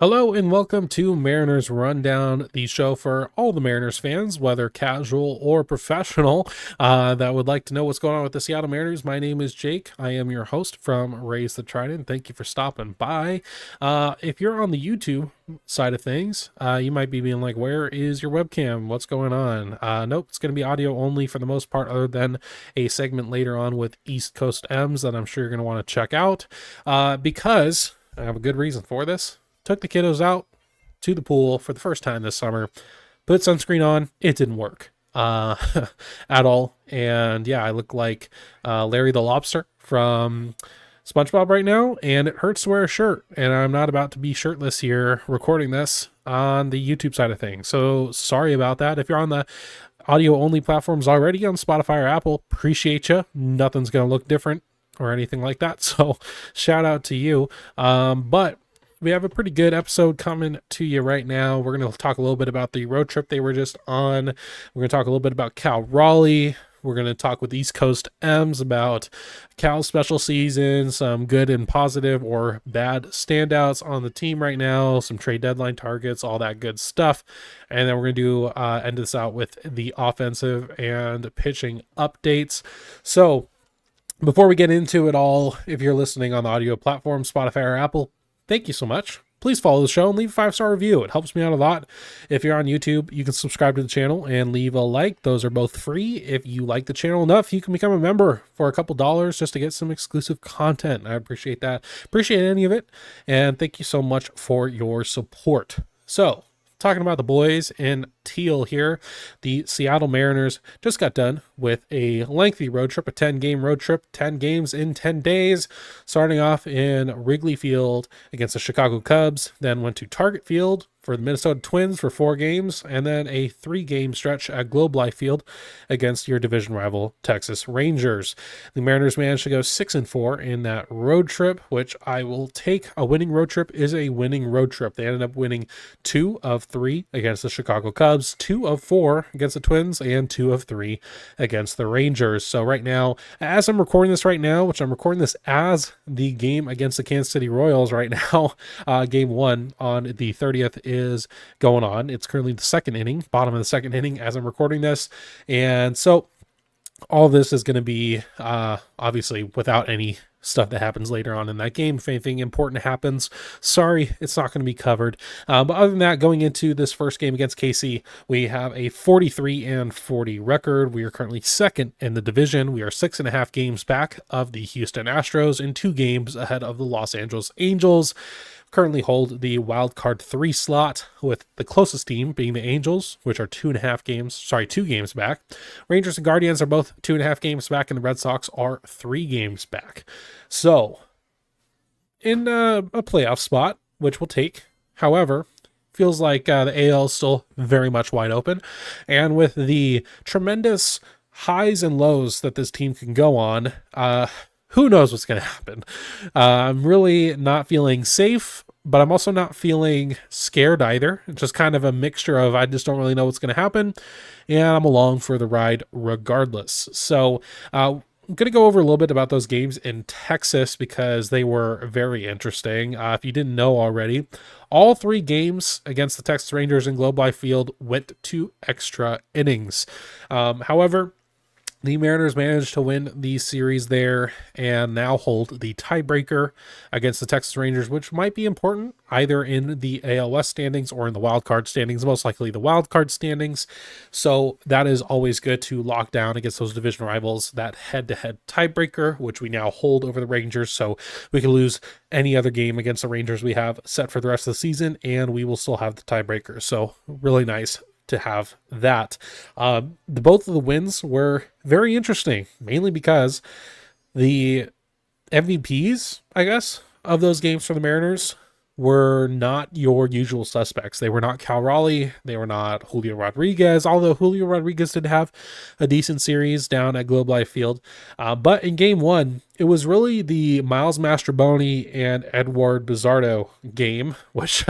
Hello and welcome to Mariners Rundown, the show for all the Mariners fans, whether casual or professional, that would like to know what's going on with the Seattle Mariners. My name is Jake. I am your host from Raise the Trident. Thank you for stopping by. If you're on the YouTube side of things, you might be being like, where is your webcam? What's going on? Nope, it's going to be audio only for the most part, other than a segment later on with EastCoastMs that I'm sure you're going to want to check out, because I have a good reason for this. Took the kiddos out to the pool for the first time this summer, put sunscreen on. It didn't work at all. And yeah, I look like Larry the Lobster from SpongeBob right now, and it hurts to wear a shirt. And I'm not about to be shirtless here recording this on the YouTube side of things. So sorry about that. If you're on the audio only platforms already on Spotify or Apple, appreciate you. Nothing's going to look different or anything like that. So shout out to you. But we have a pretty good episode coming to you right now. We're going to talk a little bit about the road trip they were just on. We're going to talk a little bit about Cal Raleigh. We're going to talk with East Coast M's about Cal's special season, some good and positive or bad standouts on the team right now, some trade deadline targets, all that good stuff. And then we're going to do end this out with the offensive and pitching updates. So before we get into it all, if you're listening on the audio platform, Spotify or Apple, thank you so much. Please follow the show and leave a 5-star review. It helps me out a lot. If you're on YouTube, you can subscribe to the channel and leave a like. Those are both free. If you like the channel enough, you can become a member for a couple dollars just to get some exclusive content. I appreciate that. Appreciate any of it. And thank you so much for your support. So, talking about the boys in teal here, the Seattle Mariners just got done with a lengthy road trip, a 10-game road trip, 10 games in 10 days, starting off in Wrigley Field against the Chicago Cubs, then went to Target Field for the Minnesota Twins for 4 games, and then a 3-game stretch at Globe Life Field against your division rival Texas Rangers. The Mariners managed to go 6-4 in that road trip, which I will take. A winning road trip is a winning road trip. They ended up winning 2 of 3 against the Chicago Cubs, 2 of 4 against the Twins, and 2 of 3 against the Rangers. So right now, as I'm recording this right now, which I'm recording this as the game against the Kansas City Royals right now, game 1 on the 30th is going on. It's currently the second inning, bottom of the second inning as I'm recording this. And so all this is going to be obviously without any stuff that happens later on in that game. If anything important happens, sorry, it's not going to be covered. But other than that, going into this first game against KC, we have a 43-40 record. We are currently second in the division. We are 6.5 games back of the Houston Astros and 2 games ahead of the Los Angeles Angels. Currently hold the wild card 3 slot, with the closest team being the Angels, which are 2 games back. Rangers and Guardians are both 2.5 games back, and the Red Sox are 3 games back. So, in a playoff spot, which we'll take. However, feels like the AL is still very much wide open, and with the tremendous highs and lows that this team can go on, who knows what's going to happen. I'm really not feeling safe, but I'm also not feeling scared either. It's just kind of a mixture of I just don't really know what's going to happen, and I'm along for the ride regardless. So I'm going to go over a little bit about those games in Texas because they were very interesting. If you didn't know already, all 3 games against the Texas Rangers in Globe Life Field went to extra innings. However, the Mariners managed to win the series there and now hold the tiebreaker against the Texas Rangers, which might be important either in the AL West standings or in the wild card standings, most likely the wild card standings. So that is always good to lock down against those division rivals, that head-to-head tiebreaker, which we now hold over the Rangers. So we can lose any other game against the Rangers we have set for the rest of the season, and we will still have the tiebreaker. So really nice to have that. Both of the wins were very interesting, mainly because the MVPs, I guess, of those games for the Mariners were not your usual suspects. They were not Cal Raleigh. They were not Julio Rodriguez, although Julio Rodriguez did have a decent series down at Globe Life Field. But in game 1, it was really the Miles Mastrobuoni and Edward Bizardo game, which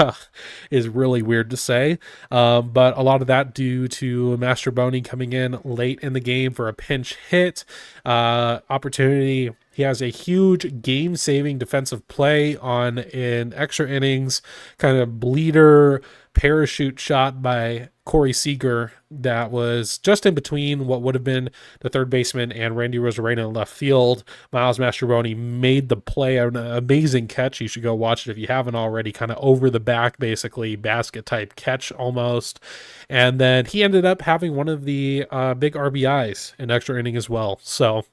is really weird to say. But a lot of that due to Mastrobuoni coming in late in the game for a pinch hit opportunity He has a huge game-saving defensive play on in extra innings, kind of bleeder parachute shot by Corey Seager that was just in between what would have been the third baseman and Randy Rosarena in left field. Miles Mastrobuoni made the play, an amazing catch. You should go watch it if you haven't already, kind of over the back, basically, basket type catch almost. And then he ended up having one of the big RBIs in extra inning as well. So,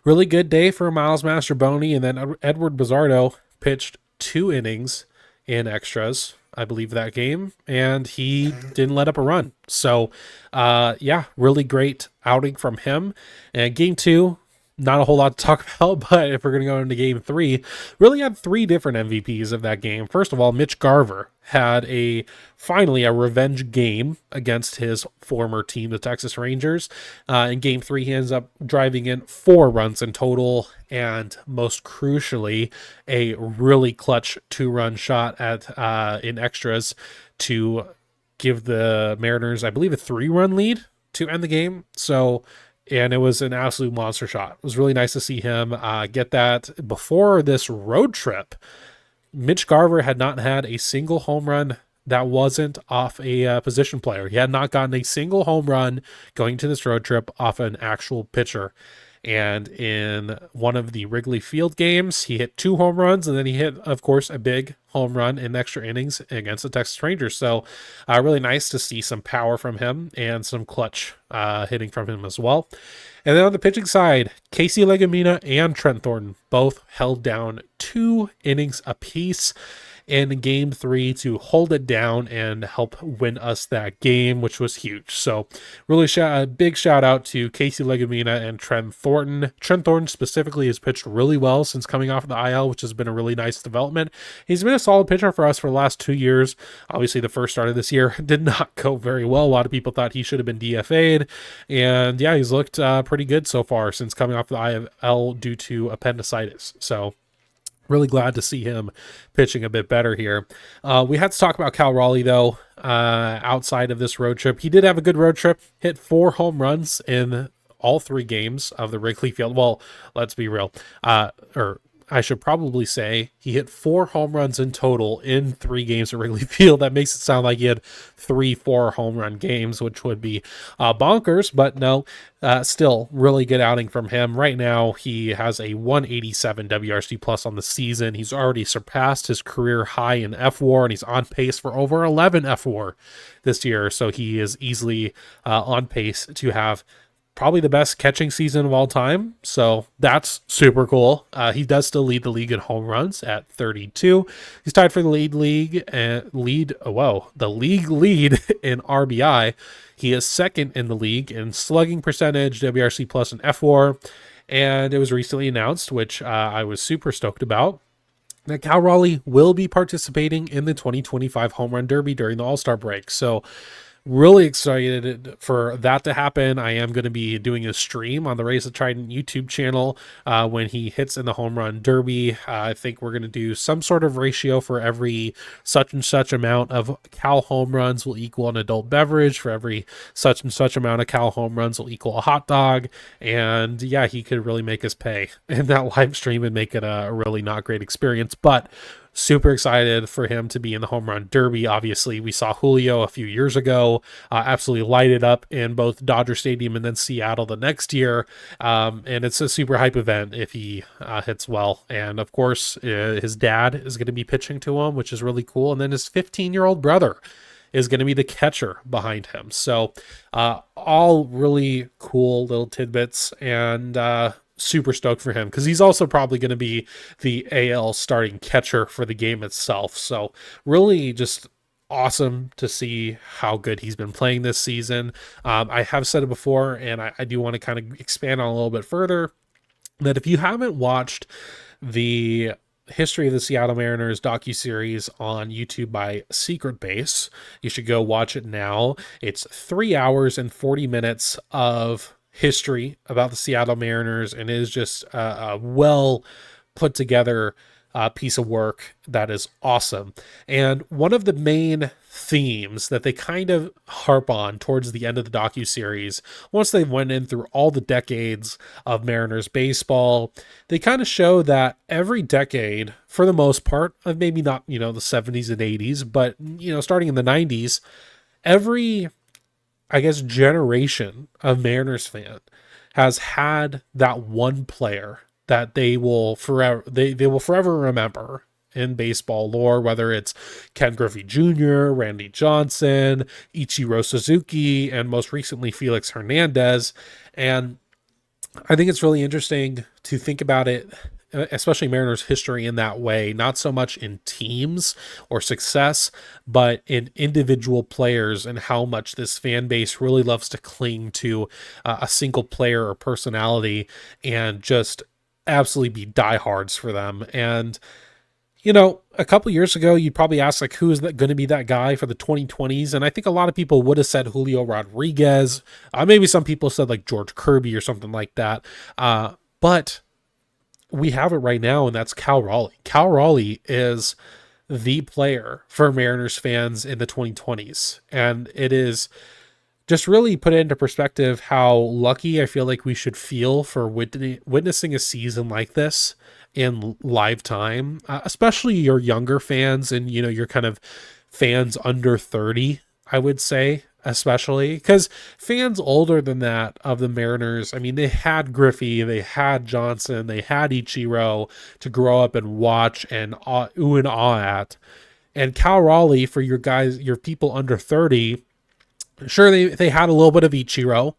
really good day for Miles Mastrobuoni. And then Edward Bizardo pitched 2 innings in extras, I believe, that game, and he didn't let up a run. So, really great outing from him. And game 2, not a whole lot to talk about, but if we're going to go into game 3, really had 3 different MVPs of that game. First of all, Mitch Garver had finally a revenge game against his former team, the Texas Rangers. In game 3, he ends up driving in 4 runs in total, and most crucially, a really clutch 2-run shot in extras to give the Mariners, I believe, a 3-run lead to end the game. And it was an absolute monster shot. It was really nice to see him get that. Before this road trip, Mitch Garver had not had a single home run that wasn't off a position player. He had not gotten a single home run going to this road trip off an actual pitcher. And in one of the Wrigley Field games, he hit 2 home runs, and then he hit, of course, a big home run in extra innings against the Texas Rangers. So really nice to see some power from him and some clutch hitting from him as well. And then on the pitching side, Casey Legumina and Trent Thornton both held down 2 innings apiece in game 3 to hold it down and help win us that game, which was huge. So really a big shout out to Casey Legumina and Trent Thornton. Trent Thornton specifically has pitched really well since coming off of the IL, which has been a really nice development. He's been a solid pitcher for us for the last 2 years. Obviously, the first start of this year did not go very well. A lot of people thought he should have been DFA'd. And yeah, he's looked pretty good so far since coming off the IL due to appendicitis. So really glad to see him pitching a bit better here. We had to talk about Cal Raleigh, though, outside of this road trip. He did have a good road trip, hit 4 home runs in all 3 games of the Wrigley Field. Well, let's be real. Or I should probably say he hit 4 home runs in total in 3 games at Wrigley Field. That makes it sound like he had 3-4 home run games, which would be bonkers, but no, still really good outing from him. Right now, he has a 187 WRC plus on the season. He's already surpassed his career high in FWAR, and he's on pace for over 11 FWAR this year. So he is easily on pace to have probably the best catching season of all time. So that's super cool. He does still lead the league in home runs at 32. He's tied for the league lead in RBI. He is second in the league in slugging percentage, WRC plus, and FWAR. And it was recently announced, which I was super stoked about, that Cal Raleigh will be participating in the 2025 Home Run Derby during the All-Star break. So really excited for that to happen. I am going to be doing a stream on the Race of Trident YouTube channel when he hits in the Home Run Derby. I think we're going to do some sort of ratio for every such and such amount of Cal home runs will equal an adult beverage. For every such and such amount of Cal home runs will equal a hot dog. And yeah, he could really make us pay in that live stream and make it a really not great experience. But super excited for him to be in the Home Run Derby. Obviously, we saw Julio a few years ago absolutely light it up in both Dodger Stadium and then Seattle the next year. And it's a super hype event if he hits well. And of course, his dad is going to be pitching to him, which is really cool. And then his 15-year-old brother is going to be the catcher behind him. So all really cool little tidbits, and super stoked for him because he's also probably going to be the AL starting catcher for the game itself. So really just awesome to see how good he's been playing this season. I have said it before, and I do want to kind of expand on a little bit further, that if you haven't watched the History of the Seattle Mariners docuseries on YouTube by Secret Base, you should go watch it now. It's 3 hours and 40 minutes of history about the Seattle Mariners, and it is just a well put together piece of work that is awesome. And one of the main themes that they kind of harp on towards the end of the docuseries, once they went in through all the decades of Mariners baseball, they kind of show that every decade, for the most part, maybe not, the 70s and 80s, but, starting in the 90s, every, I guess, generation of Mariners fan has had that one player that they will forever remember in baseball lore, whether it's Ken Griffey Jr., Randy Johnson, Ichiro Suzuki, and most recently Felix Hernandez. And I think it's really interesting to think about it, especially Mariners history in that way, not so much in teams or success, but in individual players and how much this fan base really loves to cling to a single player or personality and just absolutely be diehards for them. And a couple years ago, you'd probably ask, like, who is that going to be that guy for the 2020s? And I think a lot of people would have said Julio Rodriguez. Maybe some people said like George Kirby or something like that. But we have it right now, and that's Cal Raleigh. Cal Raleigh is the player for Mariners fans in the 2020s. And it is just really put it into perspective how lucky I feel like we should feel for witnessing a season like this in live time, especially your younger fans and, your kind of fans under 30, I would say, especially because fans older than that of the Mariners, I mean, they had Griffey, they had Johnson, they had Ichiro to grow up and watch and ooh and ah at. And Cal Raleigh, for your people under 30, sure, they had a little bit of Ichiro,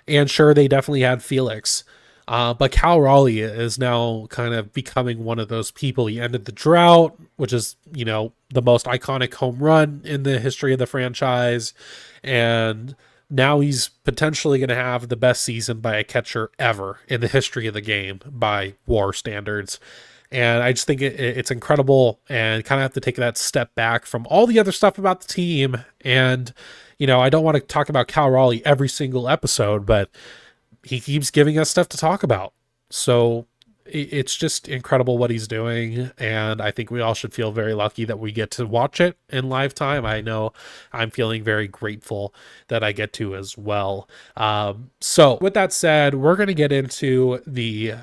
and sure, they definitely had Felix. But Cal Raleigh is now kind of becoming one of those people. He ended the drought, which is, the most iconic home run in the history of the franchise. And now he's potentially going to have the best season by a catcher ever in the history of the game by WAR standards. And I just think it's incredible, and kind of have to take that step back from all the other stuff about the team. And, I don't want to talk about Cal Raleigh every single episode, but he keeps giving us stuff to talk about. So it's just incredible what he's doing. And I think we all should feel very lucky that we get to watch it in live time. I know I'm feeling very grateful that I get to as well. So with that said, we're going to get into the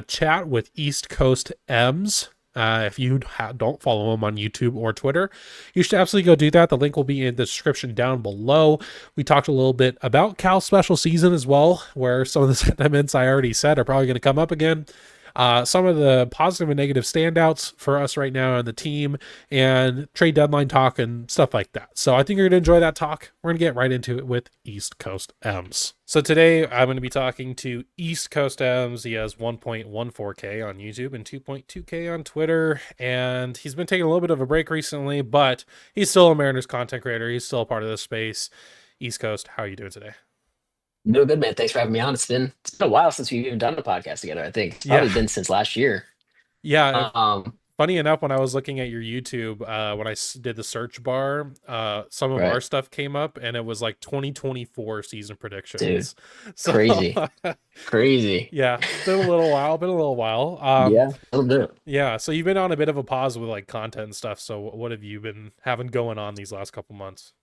chat with East Coast M's. If you don't follow him on YouTube or Twitter, you should absolutely go do that. The link will be in the description down below. We talked a little bit about Cal's special season as well, where some of the sentiments I already said are probably going to come up again. Some of the positive and negative standouts for us right now on the team, and trade deadline talk and stuff like that. So I think you're going to enjoy that talk. We're going to get right into it with East Coast M's. So today I'm going to be talking to East Coast M's. He has 1.14K on YouTube and 2.2K on Twitter, and he's been taking a little bit of a break recently, but he's still a Mariners content creator. He's still a part of this space. East Coast, how are you doing today? No, good, man. Thanks for having me on. It's been a while since we've even done a podcast together. I think it's Yeah. probably been since last year. Yeah. Um, Funny enough, when I was looking at your YouTube, when I did the search bar, some of our right, stuff came up, and it was like 2024 season dude, predictions. So crazy, crazy. yeah, been a little while, Yeah, it'll do it. yeah. So you've been on a bit of a pause with like content and stuff. So what have you been having going on these last couple months?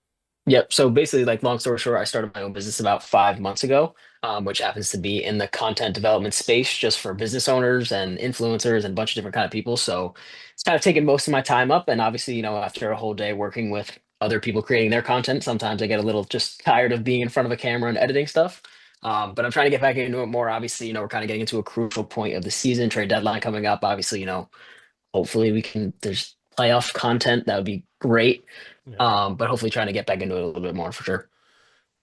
Yep. So basically, like long story short, I started my own business about 5 months ago, which happens to be in the content development space, just for business owners and influencers and a bunch of different kind of people. So it's kind of taken most of my time up, and obviously, after a whole day working with other people creating their content, sometimes I get a little just tired of being in front of a camera and editing stuff. But I'm trying to get back into it more. Obviously, we're kind of getting into a crucial point of the season, trade deadline coming up. Obviously, hopefully we can. There's playoff content that would be great. Yeah. But hopefully trying to get back into it a little bit more for sure.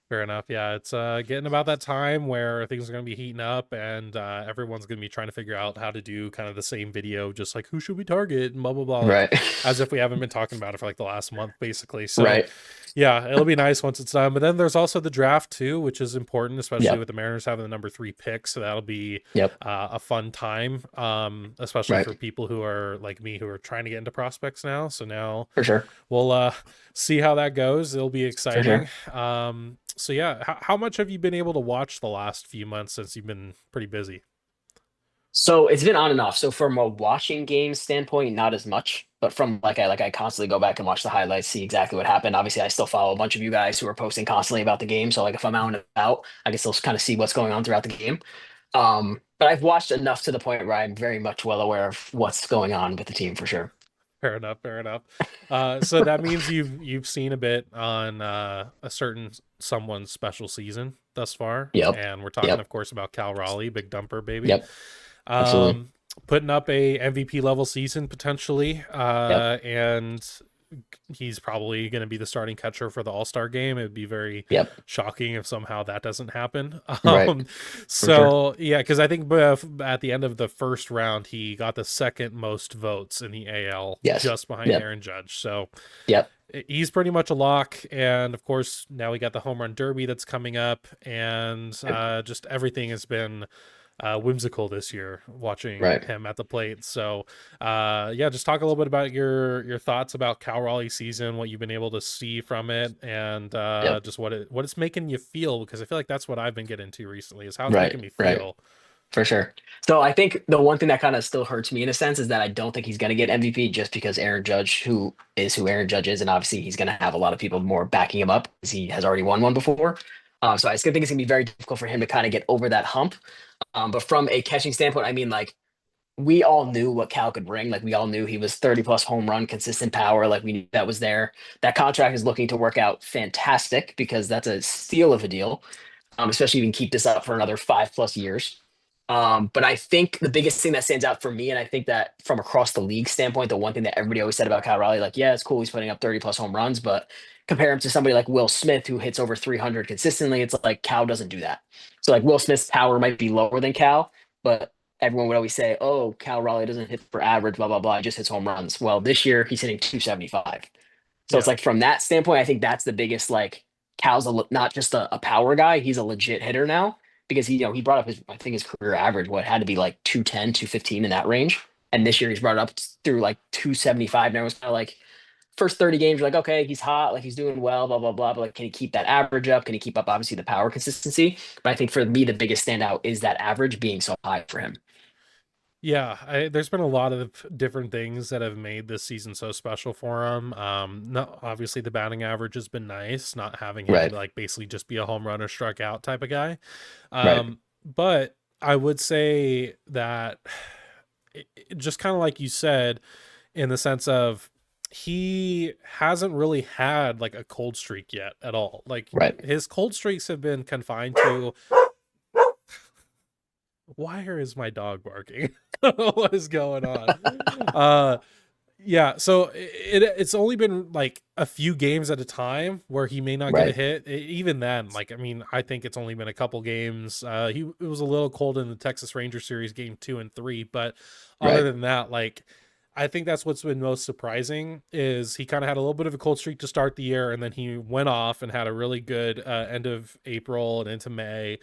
Fair enough. Yeah, it's getting about that time where things are going to be heating up, and everyone's going to be trying to figure out how to do kind of the same video, just like who should we target and blah blah blah, like Right. as if we haven't been talking about it for like the last month, basically. So Right. yeah, it'll be nice once it's done. But then there's also the draft too, which is important, especially Yep. with the Mariners having the number 3 pick. So that'll be Yep. a fun time, especially Right. for people who are like me who are trying to get into prospects now. So now For sure. we'll see how that goes. It'll be For exciting. sure. So yeah, how much have you been able to watch the last few months since you've been pretty busy? So it's been on and off. So from a watching game standpoint, not as much, but from like I constantly go back and watch the highlights, see exactly what happened. Obviously, I still follow a bunch of you guys who are posting constantly about the game. So like if I'm out and about, I can still kind of see what's going on throughout the game. But I've watched enough to the point where I'm very much well aware of what's going on with the team for sure. Fair enough, fair enough. So that means you've seen a bit on a certain someone's special season thus far, Yep. and we're talking, Yep. of course, about Cal Raleigh, big dumper baby. Yep. Absolutely. Um, Putting up a MVP level season potentially, Yep. and he's probably going to be the starting catcher for the All-Star game. It would be very Yep. shocking if somehow that doesn't happen. Right. For sure. So yeah, because I think at the end of the first round, he got the second most votes in the AL, Yes. just behind Yep. Aaron Judge. So Yep. he's pretty much a lock. And of course, now we got the home run derby that's coming up, and Yep. just everything has been whimsical this year watching Right. him at the plate. So yeah, just talk a little bit about your thoughts about Cal Raleigh season, what you've been able to see from it, and Yep. just what it's making you feel, because I feel like that's what I've been getting to recently, is how it's Right. making me Right. feel. For sure. So I think the one thing that kind of still hurts me in a sense is that I don't think he's going to get MVP just because Aaron Judge, who Aaron Judge is, and obviously he's going to have a lot of people more backing him up because he has already won one before. So I still think it's going to be very difficult for him to kind of get over that hump. But from a catching standpoint, I mean, like we all knew what Cal could bring. Like we all knew he was 30 plus home run, consistent power. Like we knew that was there. That contract is looking to work out fantastic because that's a steal of a deal, especially if you can keep this up for another 5 plus years. But I think the biggest thing that stands out for me, and I think that from across the league standpoint, the one thing that everybody always said about Kyle Raleigh, like, yeah, it's cool, he's putting up 30 plus home runs, but compare him to somebody like Will Smith who hits over 300 consistently. It's like Cal doesn't do that. So like Will Smith's power might be lower than Cal, but everyone would always say, oh, Cal Raleigh doesn't hit for average, blah, blah, blah. He just hits home runs. Well, this year he's hitting 275. So it's Yeah. like from that standpoint, I think that's the biggest like Cal's not just a power guy, he's a legit hitter now because he brought up his I think his career average what had to be like 210, 215 in that range. And this year he's brought it up through like 275. Now it's kind of like first 30 games, you're like, okay, he's hot, like he's doing well, blah, blah, blah. But like, can he keep that average up? Can he keep up obviously the power consistency? But I think for me, the biggest standout is that average being so high for him. Yeah, there's been a lot of different things that have made this season so special for him. Not obviously the batting average has been nice, not having him Right. like basically just be a home run or struck out type of guy. Right. But I would say that just kind of like you said, in the sense of he hasn't really had like a cold streak yet at all. Like Right. his cold streaks have been confined to, why is my dog barking? What is going on? Uh yeah, so it's only been like a few games at a time where he may not get a Right. hit. Even then, like I mean, I think it's only been a couple games. It was a little cold in the Texas Ranger series game 2 and 3, but other Right. than that, like I think that's what's been most surprising is he kind of had a little bit of a cold streak to start the year, and then he went off and had a really good end of April and into May,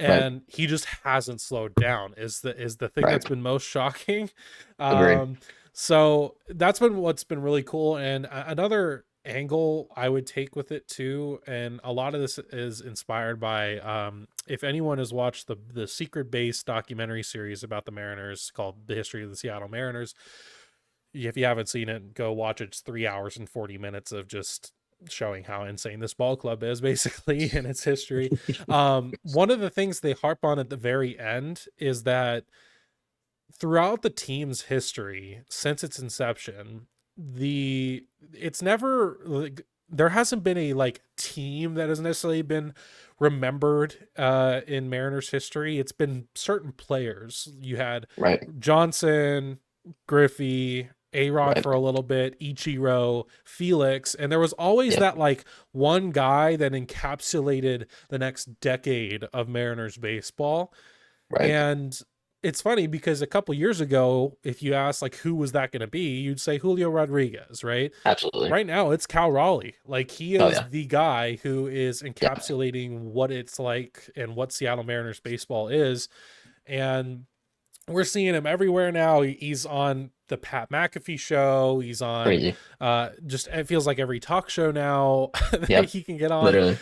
Right. and he just hasn't slowed down is the thing that's Right. been most shocking. Agree. um so that's been what's been really cool. And another angle I would take with it too, and a lot of this is inspired by, if anyone has watched the Secret Base documentary series about the Mariners called The History of the Seattle Mariners, if you haven't seen it, go watch it. It's 3 hours and 40 minutes of just showing how insane this ball club is basically in its history. One of the things they harp on at the very end is that throughout the team's history since its inception, it's never like there hasn't been a like team that has necessarily been remembered in Mariners history. It's been certain players. You had Right. Johnson, Griffey, A-Rod Right. for a little bit, Ichiro, Felix, and there was always Yep. that like one guy that encapsulated the next decade of Mariners baseball. Right. And it's funny because a couple years ago, if you asked like who was that going to be, you'd say Julio Rodriguez, right? Absolutely. Right now, it's Cal Raleigh. Like he Oh is yeah. the guy who is Yeah. encapsulating what it's like and what Seattle Mariners baseball is. And we're seeing him everywhere now. He's on the Pat McAfee show. He's on Crazy. just it feels like every talk show now that Yep. he can get on, Literally.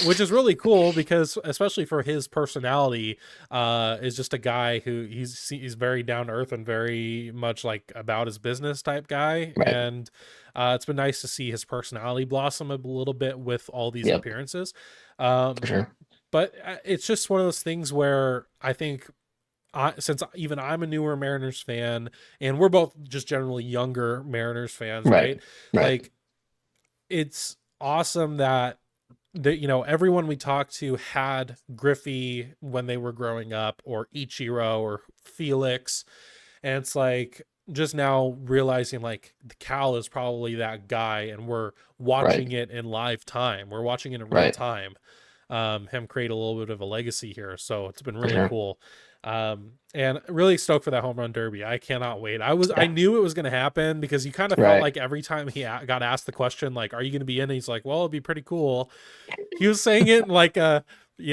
which is really cool because especially for his personality, is just a guy who he's very down to earth and very much like about his business type guy. Right. And it's been nice to see his personality blossom a little bit with all these Yep. appearances. For Um, sure. but it's just one of those things where I think since even I'm a newer Mariners fan, and we're both just generally younger Mariners fans, Right. right? Right. Like it's awesome that everyone we talked to had Griffey when they were growing up, or Ichiro, or Felix, and it's like just now realizing like the Cal is probably that guy, and we're Right. watching it in live time. We're watching it in real Right. time. Him create a little bit of a legacy here, so it's been For really sure. cool. And really stoked for that home run derby. I cannot wait. I Yeah. knew it was going to happen because you kind of felt Right. like every time got asked the question, like, "Are you going to be in?" He's like, "Well, it'd be pretty cool." He was saying it like, "Yeah,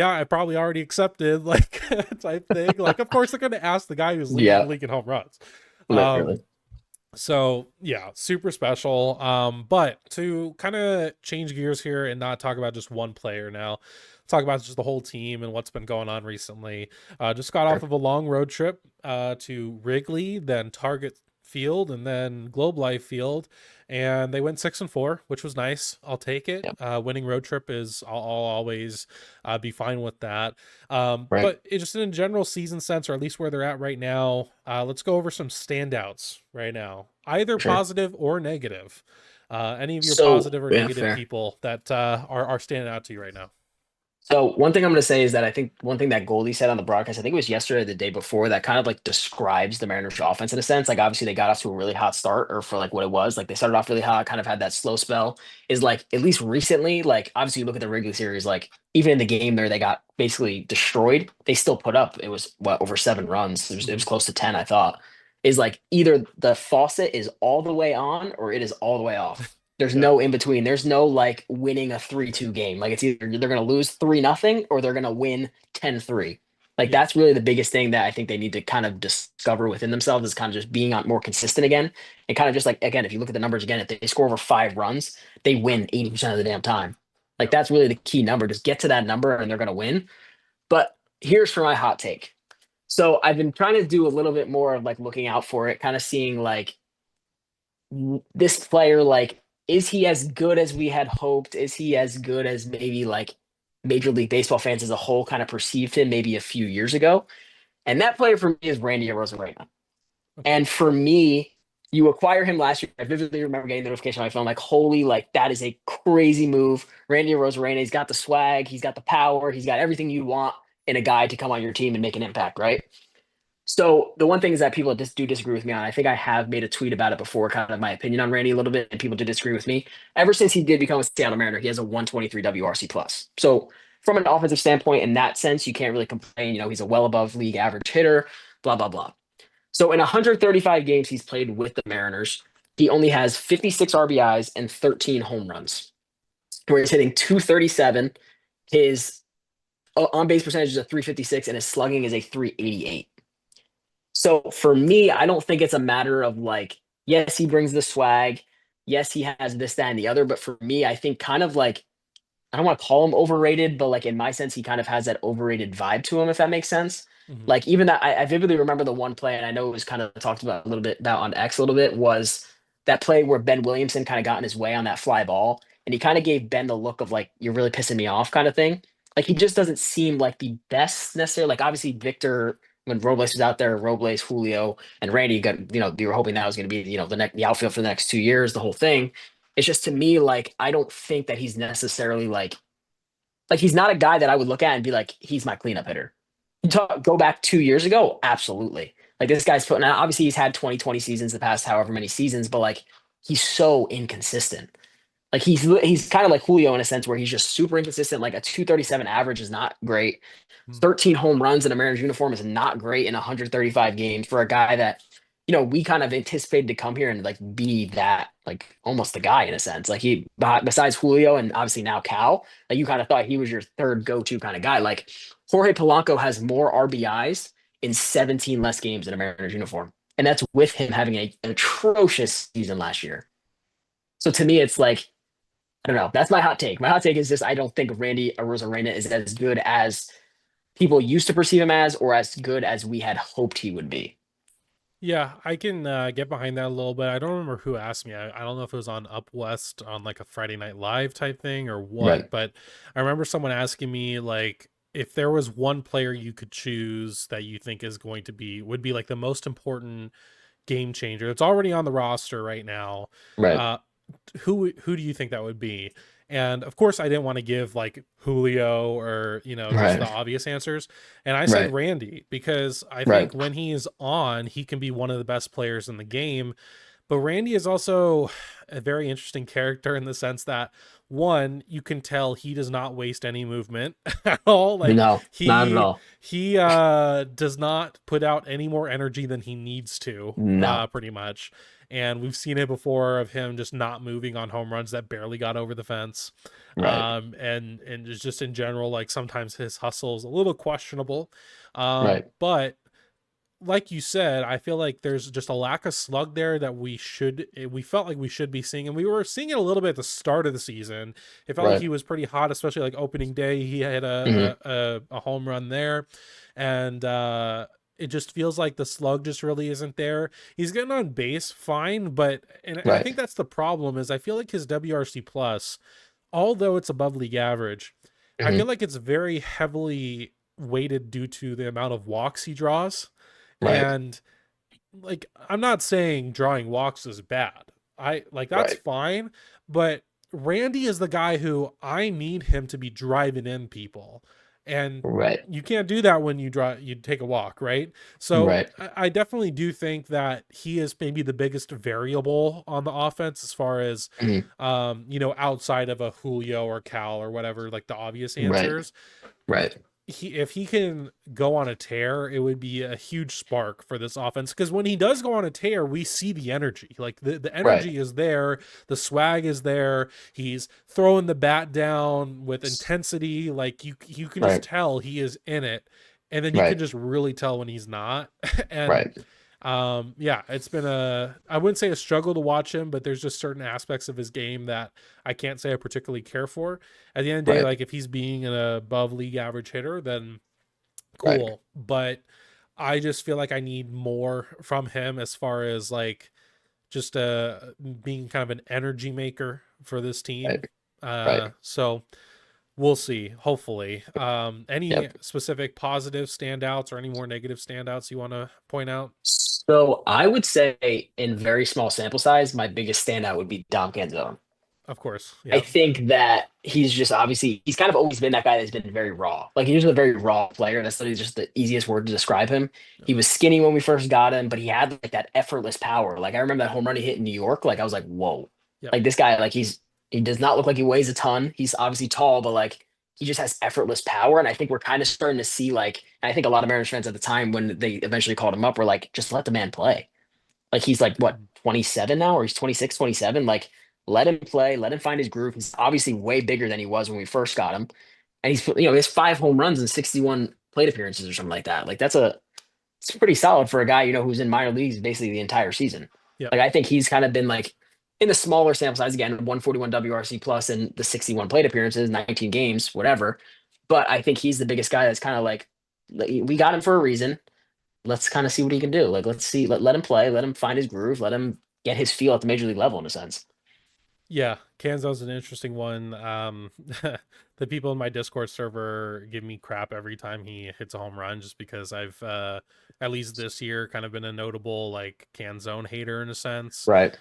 I probably already accepted," like type thing. Like, of course they're going to ask the guy who's leading the Yeah. league in home runs. Um, Literally. so yeah, super special. But to kind of change gears here and not talk about just one player now, talk about just the whole team and what's been going on recently. Just got off Sure. of a long road trip to Wrigley, then Target Field, and then Globe Life Field, and they went 6-4, which was nice. I'll take it. Yep. Winning road trip is I'll always be fine with that. Right. But it just in a general season sense, or at least where they're at right now, let's go over some standouts right now, either For sure. positive or negative. Any of your So positive or yeah, negative fair. people that are standing out to you right now? So one thing I'm going to say is that I think one thing that Goldie said on the broadcast, I think it was yesterday or the day before, that kind of like describes the Mariners offense in a sense. Like obviously they got off to a really hot start, or for like what it was, like they started off really hot, kind of had that slow spell. Is like at least recently, like obviously you look at the Wrigley series, like even in the game there, they got basically destroyed. They still put up, it was what, over 7 runs. It was Mhm. close to 10, I thought. Is like either the faucet is all the way on or it is all the way off. There's Yep. no in between. There's no like winning a 3-2 game. Like it's either they're going to lose 3-0 or they're going to win 10-3. Like Yeah. that's really the biggest thing that I think they need to kind of discover within themselves, is kind of just being on more consistent again. And kind of just like, again, if you look at the numbers again, if they score over 5 runs, they win 80% of the damn time. Like Yep. that's really the key number. Just get to that number and they're going to win. But here's for my hot take. So I've been trying to do a little bit more of like looking out for it, kind of seeing like this player, like, is he as good as we had hoped? Is he as good as maybe like Major League Baseball fans as a whole kind of perceived him maybe a few years ago? And that player for me is Randy Arozarena. Okay. And for me, you acquire him last year. I vividly remember getting the notification on my phone, like, holy, like that is a crazy move. Randy Arozarena, he's got the swag, he's got the power, he's got everything you want in a guy to come on your team and make an impact, right? So the one thing is that people just do disagree with me on. I think I have made a tweet about it before, kind of my opinion on Randy a little bit, and people did disagree with me. Ever since he did become a Seattle Mariner, he has a 123 WRC plus. So from an offensive standpoint, in that sense, you can't really complain. You know, he's a well above league average hitter. Blah blah blah. So in 135 games he's played with the Mariners, he only has 56 RBIs and 13 home runs, where he's hitting 237. His on base percentage is a 356, and his slugging is a 388. So for me, I don't think it's a matter of like, yes, he brings the swag. Yes, he has this, that, and the other. But for me, I think kind of like, I don't want to call him overrated, but like in my sense, he kind of has that overrated vibe to him, if that makes sense. Hmm. Like even that, I vividly remember the one play, and I know it was kind of talked about a little bit about on X a little bit, was that play where Ben Williamson kind of got in his way on that fly ball, and he kind of gave Ben the look of like, you're really pissing me off kind of thing. Like he just doesn't seem like the best necessarily. Like obviously Victor, when Robles was out there, Robles, Julio, and Randy got, you were hoping that was going to be, the outfield for the next 2 years, the whole thing. It's just to me, like, I don't think that he's necessarily like he's not a guy that I would look at and be like, he's my cleanup hitter. Go back 2 years ago, absolutely. Like this guy's putting out, obviously he's had 2020 seasons the past however many seasons, but like he's so inconsistent. Like he's kind of like Julio in a sense where he's just super inconsistent. Like a 237 average is not great. 13 home runs in a Mariners uniform is not great in 135 games for a guy that, we kind of anticipated to come here and like be that, like almost the guy in a sense. Like he, besides Julio and obviously now Cal, like you kind of thought he was your third go-to kind of guy. Like Jorge Polanco has more RBIs in 17 less games in a Mariners uniform. and that's with him having an atrocious season last year. So to me, it's like I don't know. That's my hot take. My hot take is just I don't think Randy Arozarena is as good as people used to perceive him as, or as good as we had hoped he would be. Yeah, I can get behind that a little bit. I don't remember who asked me. I don't know if it was on Up West on like a Friday Night Live type thing or what, Right. but I remember someone asking me like if there was one player you could choose that you think is going to be would be like the most important game changer. It's already on the roster right now. Right. Uh, who do you think that would be? And of course, I didn't want to give like Julio or just the Right. obvious answers. And I said Right. Randy because I think Right. when he is on, he can be one of the best players in the game. But Randy is also a very interesting character in the sense that one, you can tell he does not waste any movement at all. Like No, not at he all. he does not put out any more energy than he needs to, No. pretty much. And we've seen it before of him just not moving on home runs that barely got over the fence. Right. And just in general, like sometimes his hustle is a little questionable. Right. But like you said, I feel like there's just a lack of slug there that we felt like we should be seeing, and we were seeing it a little bit at the start of the season. It felt like Right. he was pretty hot, especially like opening day. He had Hmm. a home run there, and it just feels like the slug just really isn't there. He's getting on base fine, but and I Right. think that's the problem is I feel like his WRC plus, although it's above league average, I feel Hmm. like it's very heavily weighted due to the amount of walks he draws. Right. And like I'm not saying drawing walks is bad. I like that's Right. fine, but Randy is the guy who I need him to be driving in people. And Right. you can't do that when you take a walk, right? So Right. I definitely do think that he is maybe the biggest variable on the offense as far as Hmm. outside of a Julio or Cal or whatever, like the obvious Right. answers. Right. If he can go on a tear, it would be a huge spark for this offense. Because when he does go on a tear, we see the energy. Like the Right. energy is there, the swag is there. He's throwing the bat down with intensity. Like you can just Right. tell he is in it, and then you can Right. just really tell when he's not. And Right. yeah, it's been I wouldn't say a struggle to watch him, but there's just certain aspects of his game that I can't say I particularly care for. At the end of the day, Right. like if he's being an above league average hitter, then Right. cool. But I just feel like I need more from him as far as like just being kind of an energy maker for this team. Right. Right. So we'll see, hopefully. Any Yep. specific positive standouts or any more negative standouts you want to point out? So I would say in very small sample size, my biggest standout would be Dom Canzone. Of course. I Yeah. think that he's just obviously he's kind of always been that guy that's been very raw. Like he's just a very raw player. That's literally just the easiest word to describe him. He was skinny when we first got him, but he had like that effortless power. Like I remember that home run he hit in New York. Like I was like, whoa. Yep. Like this guy, like he does not look like he weighs a ton. He's obviously tall, but like he just has effortless power. And I think we're kind of starting to see like, and I think a lot of Mariners fans at the time when they eventually called him up were like, just let the man play. Like he's like what 27 now, or he's 26, 27. Like let him play, let him find his groove. He's obviously way bigger than he was when we first got him, and he has 5 home runs and 61 plate appearances or something like that. Like it's pretty solid for a guy who's in minor leagues basically the entire season. Yep. Like I think he's kind of been like in the smaller sample size again, 141 WRC plus and the 61 plate appearances, 19 games, whatever. But I think he's the biggest guy that's kind of like we got him for a reason. Let's kind of see what he can do. Like let's see, let him play, let him find his groove, let him get his feel at the major league level in a sense. Yeah, Kanzo's an interesting one. The people in my Discord server give me crap every time he hits a home run, just because I've at least this year kind of been a notable like Canzone hater in a sense. Right.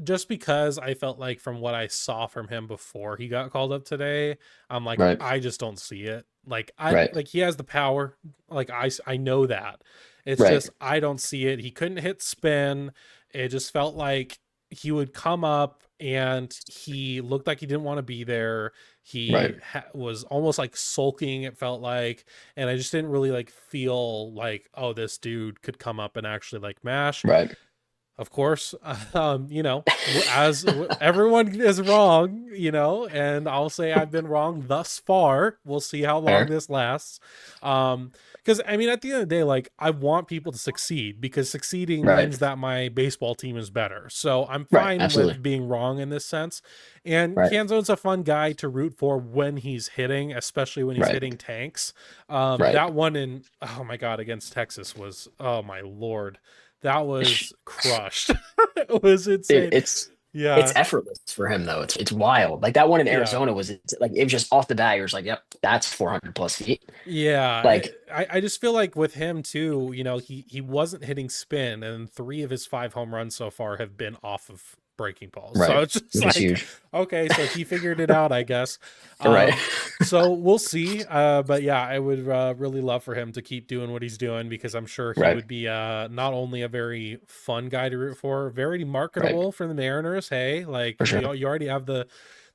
Just because I felt like from what I saw from him before he got called up today, I'm like Right. I just don't see it. Like I Right. like he has the power, like I know that. It's Right. just I don't see it. He couldn't hit spin. It just felt like he would come up and he looked like he didn't want to be there. He Right. was almost like sulking, it felt like, and I just didn't really like feel like, oh, this dude could come up and actually like mash. Right. Of course, as everyone is wrong, and I'll say I've been wrong thus far. We'll see how long Fair. this lasts. because I mean, at the end of the day, like I want people to succeed because succeeding Right. means that my baseball team is better. So I'm Right. fine Absolutely. with being wrong in this sense. And Right. Canzone's a fun guy to root for when he's hitting, especially when he's Right. hitting tanks. Right. That one in oh my god against Texas was oh my lord, that was crushed. It was Dude, insane. it's Yeah, effortless for him though. It's wild. Like that one in yeah. Arizona was like it was just off the bat. You're just like, yep, that's 400 plus feet. Yeah, Like, I just feel like with him too, he wasn't hitting spin, and 3 of his 5 home runs so far have been off of breaking balls. So right, it's just which is like, huge. okay, so he figured it out, I guess. Right, So we'll see. But yeah, I would really love for him to keep doing what he's doing because I'm sure he right, would be not only a very fun guy to root for, very right, marketable for the Mariners. Hey, like for sure. you already have the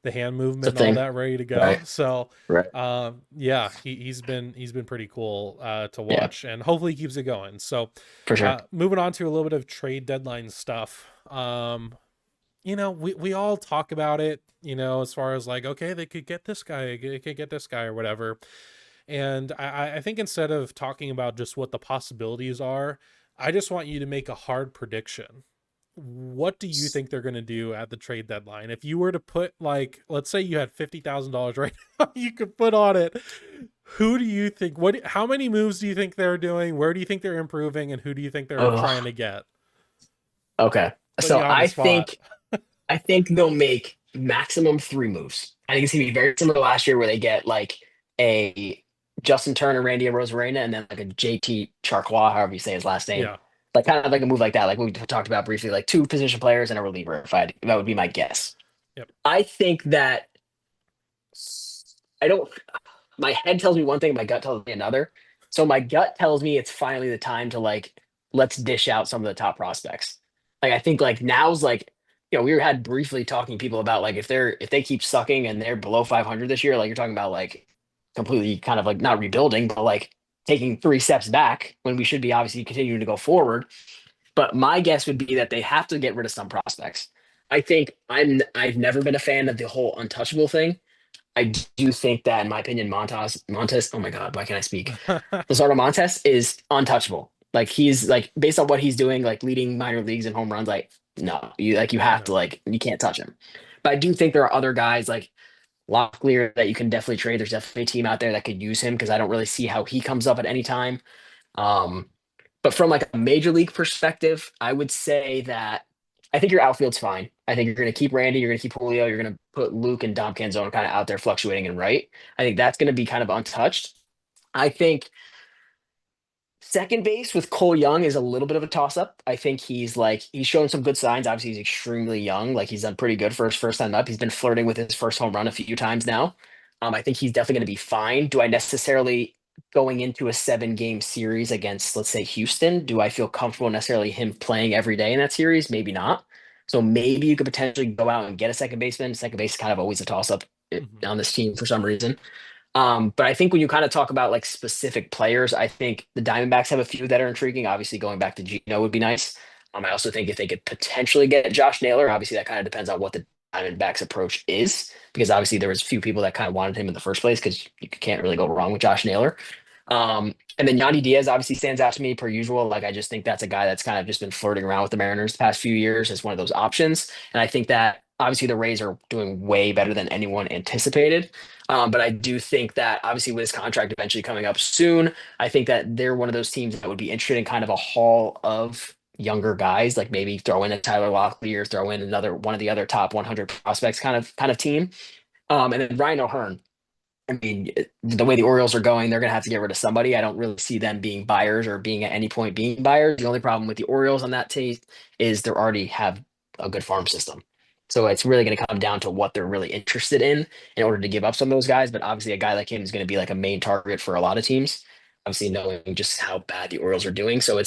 hand It's a movement and all thing. that ready to go. Right, So right. yeah, he's been pretty cool to Yeah, watch, and hopefully he keeps it going. So, for sure. moving on to a little bit of trade deadline stuff. We all talk about it, as far as like, okay, they could get this guy, they could get this guy or whatever. And I think instead of talking about just what the possibilities are, I just want you to make a hard prediction. What do you think they're going to do at the trade deadline? If you were to put, like, let's say you had $50,000 right now, you could put on it. Who do you think? How many moves do you think they're doing? Where do you think they're improving? And who do you think they're trying Oh, to get? okay. Putting you So on the spot. I think they'll make maximum 3 moves. I think it's gonna be very similar to last year where they get like a Justin Turner, Randy Rosarena, and then like a JT Charcois, however you say his last name. Yeah. Like kind of like a move like that, like we talked about briefly, like two position players and a reliever. That would be my guess. Yep. I think that I don't. My head tells me one thing, my gut tells me another. So my gut tells me it's finally the time to like let's dish out some of the top prospects. Like I think like now's like we had briefly talking to people about like if they keep sucking and they're below 500 this year, like you're talking about like completely kind of like not rebuilding, but like taking 3 steps back when we should be obviously continuing to go forward. But my guess would be that they have to get rid of some prospects. I think I've never been a fan of the whole untouchable thing. I do think that, in my opinion, Montes. Oh my God, why can't I speak? Luzardo Montes is untouchable. Like he's like based on what he's doing, like leading minor leagues in home runs. Like no, you have to No. like you can't touch him. But I do think there are other guys like Locklear that you can definitely trade. There's definitely a team out there that could use him because I don't really see how he comes up at any time. Um, but from like a major league perspective, I would say that I think your outfield's fine. I think you're going to keep Randy, you're going to keep Julio, you're going to put Luke and Dom Canzone kind of out there fluctuating and right. I think that's going to be kind of untouched. I think second base with Cole Young is a little bit of a toss up. I think he's shown some good signs. Obviously, he's extremely young. Like he's done pretty good for his first time up. He's been flirting with his first home run a few times now. I think he's definitely going to be fine. Do I necessarily going into a 7 game series against, let's say, Houston? Do I feel comfortable necessarily him playing every day in that series? Maybe not. So maybe you could potentially go out and get a second baseman. Second base is kind of always a toss up Mhm. on this team for some reason. But I think when you kind of talk about like specific players, I think the Diamondbacks have a few that are intriguing. Obviously, going back to Gino would be nice. I also think if they could potentially get Josh Naylor, obviously that kind of depends on what the Diamondbacks approach is, because obviously there was a few people that kind of wanted him in the first place because you can't really go wrong with Josh Naylor. And then Yandy Diaz obviously stands out to me per usual. Like I just think that's a guy that's kind of just been flirting around with the Mariners the past few years as one of those options. And I think that obviously the Rays are doing way better than anyone anticipated. But I do think that obviously with his contract eventually coming up soon, I think that they're one of those teams that would be interested in kind of a haul of younger guys, like maybe throw in a Tyler Locklear, throw in another one of the other top 100 prospects kind of team. And then Ryan O'Hearn. I mean, the way the Orioles are going, they're going to have to get rid of somebody. I don't really see them being buyers or being at any point being buyers. The only problem with the Orioles on that team is they already have a good farm system. So it's really going to come down to what they're really interested in order to give up some of those guys. But obviously, a guy like him is going to be like a main target for a lot of teams. Obviously, knowing just how bad the Orioles are doing. So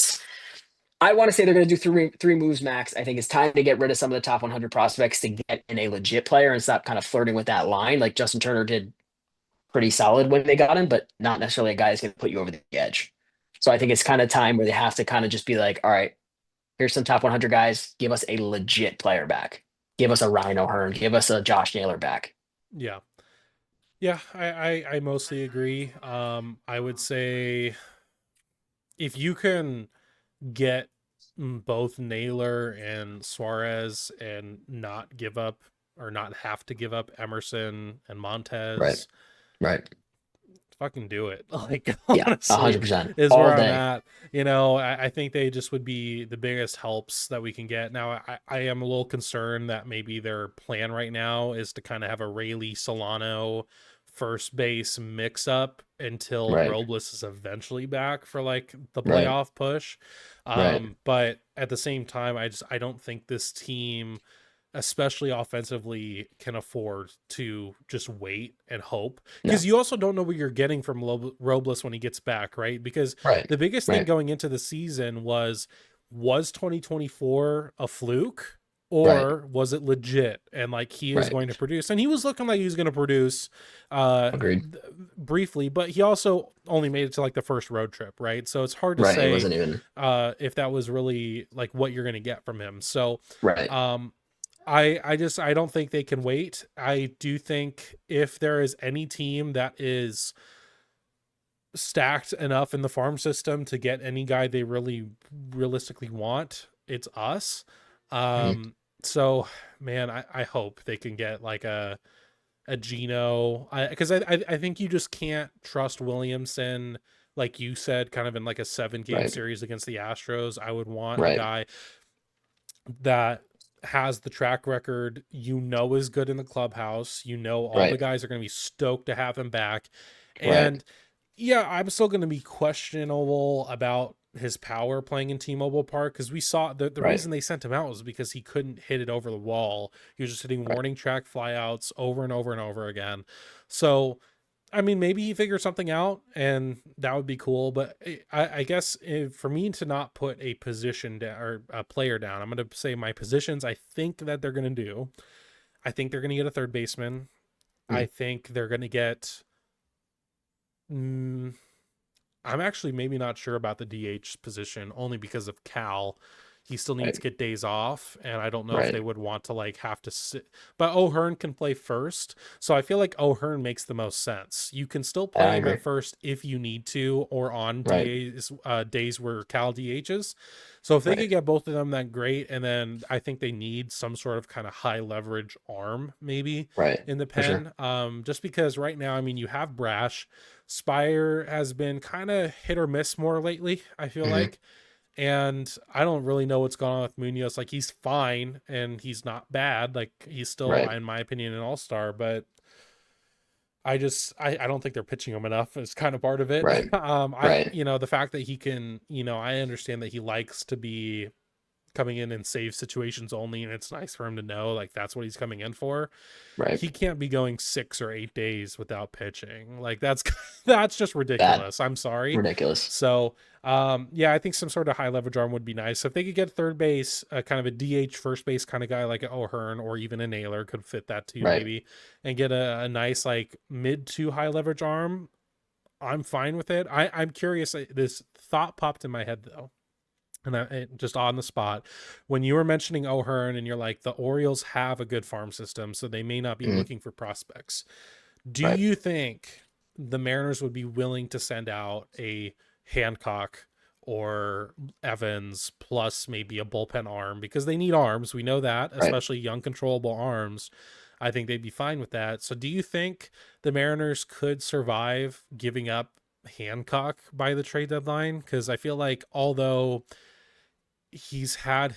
I want to say they're going to do three moves max. I think it's time to get rid of some of the top 100 prospects to get in a legit player and stop kind of flirting with that line like Justin Turner did pretty solid when they got him, but not necessarily a guy that's going to put you over the edge. So I think it's kind of time where they have to kind of just be like, all right, here's some top 100 guys. Give us a legit player back. Give us a Ryan O'Hearn. Give us a Josh Naylor back. Yeah. Yeah, I mostly agree. I would say if you can get both Naylor and Suarez and not give up or not have to give up Emerson and Right. Montez, Right. fucking do it. Like, Yeah. a hundred honestly, percent is all where I'm day. at. I think they just would be the biggest helps that we can get. Now, I am a little concerned that maybe their plan right now is to kind of have a Rayleigh Solano first base mix up until Right. Robles is eventually back for like the Right. playoff push. Right. But at the same time, I don't think this team, especially offensively, can afford to just wait and hope, because No. you also don't know what you're getting from Robles when he gets back, right? Because Right. the biggest thing Right. going into the season was 2024 a fluke, Right. or was it legit and like he is Right. going to produce? And he was looking like he was going to produce uh Agreed. briefly, but he also only made it to like the first road trip, right? So it's hard to Right. It say wasn't even if that was really like what you're going to get from him. So right. um I don't think they can wait. I do think if there is any team that is stacked enough in the farm system to get any guy they really realistically want, it's us. Mhm. Um so man, I hope they can get like a Gino, because I think you just can't trust Williamson, like you said, kind of in like a 7 game Right. series against the Astros. I would want a Right. guy that has the track record is good in the clubhouse. All the Right. guys are going to be stoked to have him back. Right. And yeah, I'm still going to be questionable about his power playing in T-Mobile Park, because we saw the Right. reason they sent him out was because he couldn't hit it over the wall. He was just hitting warning track flyouts over and over and over again. So I mean, maybe he figures something out, and that would be cool. But I guess for me to not put a position down or a player down, I'm going to say my positions. I think that they're going to do. I think they're going to get a third baseman. I Mhm. think they're going to get. Mm, I'm actually maybe not sure about the DH position, only because of Cal. He still needs to Right. get days off, and I don't know if they Right. would want to like have to sit. But O'Hearn can play first, so I feel like O'Hearn makes the most sense. You can still play I him agree. at first if you need to, or on Right. days where Cal DHs. So if they could Right. get both of them, then great. And then I think they need some sort of kind of high leverage arm maybe Right. in the For sure. pen. Just because right now, I mean, you have Brash. Spire has been kind of hit or miss more lately, I feel Hmm. like. And I don't really know what's going on with Munoz. Like, he's fine and he's not bad. Like, he's still, Right. in my opinion, an all-star, but I don't think they're pitching him enough is kind of part of it. Right. Right. The fact that he can, I understand that he likes to be coming in and save situations only, and it's nice for him to know like that's what he's coming in for. Right. He can't be going 6 or 8 days without pitching. Like, that's that's just Bad. ridiculous. I'm sorry. Ridiculous. So yeah, I think some sort of high leverage arm would be nice. So if they could get third base, kind of a DH first base kind of guy like an O'Hearn or even a Naylor could fit that too, Right. maybe, and get a nice like mid to high leverage arm, I'm fine with it. I'm curious. This thought popped in my head though, and just on the spot, when you were mentioning O'Hearn and you're like, the Orioles have a good farm system, so they may not be Hmm. looking for prospects. Do Right. you think the Mariners would be willing to send out a Hancock or Evans plus maybe a bullpen arm, because they need arms? We know that, Right. especially young, controllable arms. I think they'd be fine with that. So, do you think the Mariners could survive giving up Hancock by the trade deadline? Because I feel like although he's had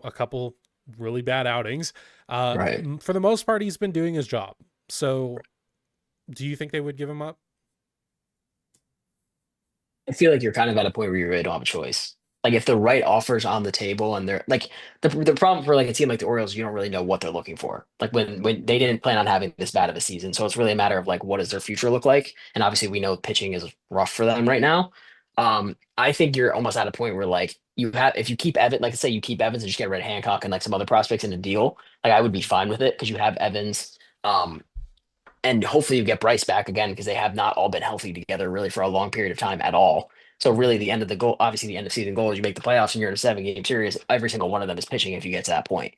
a couple really bad outings, Right. for the most part he's been doing his job. So do you think they would give him up? I feel like you're kind of at a point where you really don't have a choice. Like if the right offer's on the table and they're like the problem for like a team like the Orioles, you don't really know what they're looking for. Like when they didn't plan on having this bad of a season, so it's really a matter of like what does their future look like? And obviously we know pitching is rough for them right now. I think you're almost at a point where like you have if you keep Evans, like say you keep Evans and just get rid of Hancock and like some other prospects in a deal, like I would be fine with it because you have Evans. And hopefully you get Bryce back again because they have not all been healthy together really for a long period of time at all. So really, the end of the goal, obviously, the end of season goal is you make the playoffs and you're in a 7 game series. Every single one of them is pitching if you get to that point.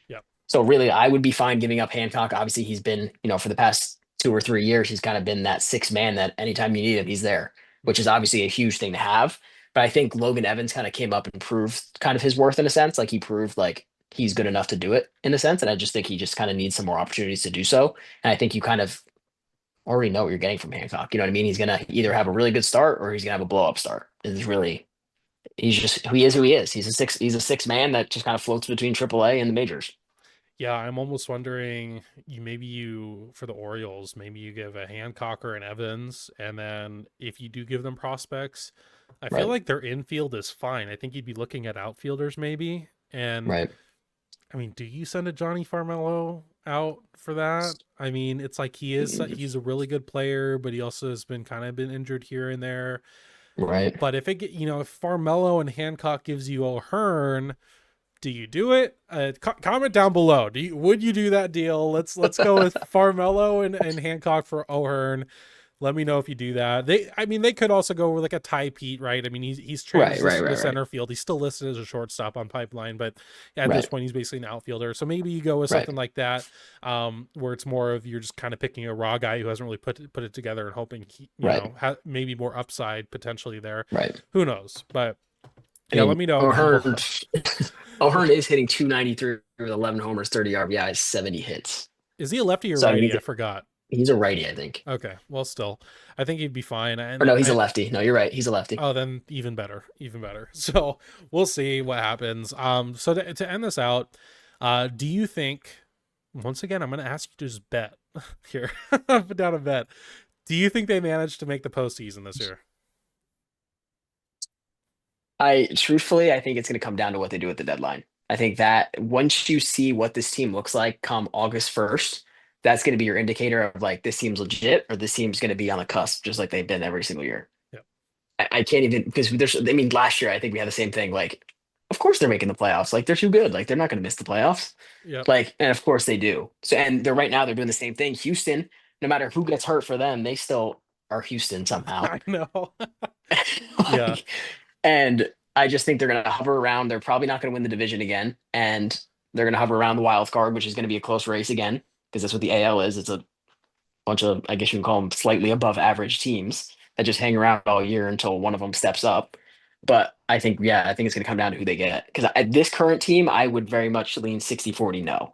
Yep. So really, I would be fine giving up Hancock. Obviously, he's been, for the past 2 or 3 years, he's kind of been that sixth man that anytime you need him, he's there, which is obviously a huge thing to have. But I think Logan Evans kind of came up and proved kind of his worth in a sense. Like he proved like he's good enough to do it in a sense. And I just think he just kind of needs some more opportunities to do so. And I think you kind of already know what you're getting from Hancock. You know what I mean? He's gonna either have a really good start or he's gonna have a blow up start. It's really he's just he is who he is. He's a six man that just kind of floats between AAA and the majors. Yeah, I'm almost wondering you for the Orioles, maybe you give a Hancock or an Evans, and then if you do give them prospects, I feel Right. like their infield is fine. I think you'd be looking at outfielders maybe. And Right. I mean, do you send a Johnny Farmello out for that? I mean, it's like he's a really good player, but he also has been kind of been injured here and there. Right. But if Farmello and Hancock gives you O'Hearn, do you do it? Comment down below. Would you do that deal? Let's go with Farmello and Hancock for O'Hearn. Let me know if you do that. They could also go with like a Ty Pete, right? I mean, he's Right. Right. transitioned to Right. Right. center field. He's still listed as a shortstop on Pipeline, but at this Right. point, he's basically an outfielder. So maybe you go with Right. something like that, where it's more of you're just kind of picking a raw guy who hasn't really put it together and hoping Right. maybe more upside potentially there. Right. Who knows? But I yeah, let mean, me know down O'Hearn, below. O'Hearn is hitting 293 with 11 homers, 30 RBIs, 70 hits. Is he a lefty or So I mean, righty? I forgot. he's a righty, I think. Okay, well, still, I think he'd be fine. Or And no, he's a lefty. No, you're right. He's a lefty. oh, then even better, even better. So we'll see what happens. So to end this out, do you think? Once again, I'm going to ask you to just bet here, put down a bet. Do you think they managed to make the postseason this year? I truthfully, I think it's going to come down to what they do at the deadline. I think that once you see what this team looks like come August 1st, that's going to be your indicator of like this team's legit or this team's going to be on the cusp, just like they've been every single year. Yep. I can't even because I mean, last year I think we had the same thing. Like, of course they're making the playoffs. Like they're too good. Like they're not going to miss the playoffs. Yep. Like, and of course they do. So, and they're right now they're doing the same thing. Houston, no matter who gets hurt for them, they still are Houston somehow. I know. Yeah. Like, and I just think they're going to hover around. They're probably not going to win the division again, and they're going to hover around the wild card, which is going to be a close race again because that's what the AL is. It's a bunch of, I guess you can call them slightly above average teams that just hang around all year until one of them steps up. But I think, yeah, I think it's going to come down to who they get. Because at this current team, I would very much lean 60-40 no.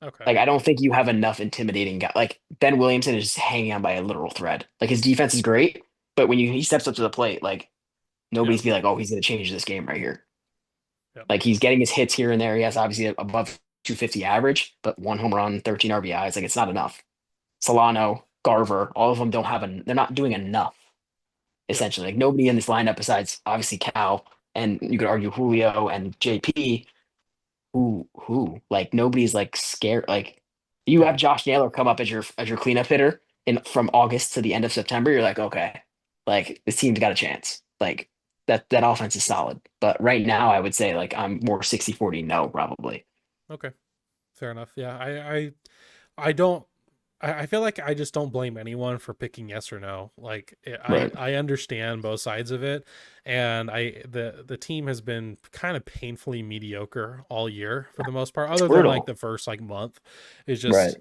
Okay. Like, I don't think you have enough intimidating guy. Like, Ben Williamson is just hanging on by a literal thread. Like, his defense is great, but when he steps up to the plate, like, Yeah. nobody's be like, oh, he's going to change this game right here. Yeah. Like, he's getting his hits here and there. He has obviously above 250 average, but one home run, 13 RBIs. Like, it's not enough. Solano, Garver, all of them don't have they're not doing enough, Yep. essentially. Like, nobody in this lineup besides obviously Cal, and you could argue Julio and JP, like nobody's like scared. Like you Yeah. have Josh Naylor come up as your cleanup hitter in from August to the end of September, you're like, okay, like this team's got a chance. Like that offense is solid. But right now I would say like I'm more 60-40 no, probably. Okay. Fair enough. Yeah. I don't. I feel like I just don't blame anyone for picking yes or no. Like Right. I understand both sides of it, and the team has been kind of painfully mediocre all year for the most part, It's other than like brutal. the first like month. Is Right. just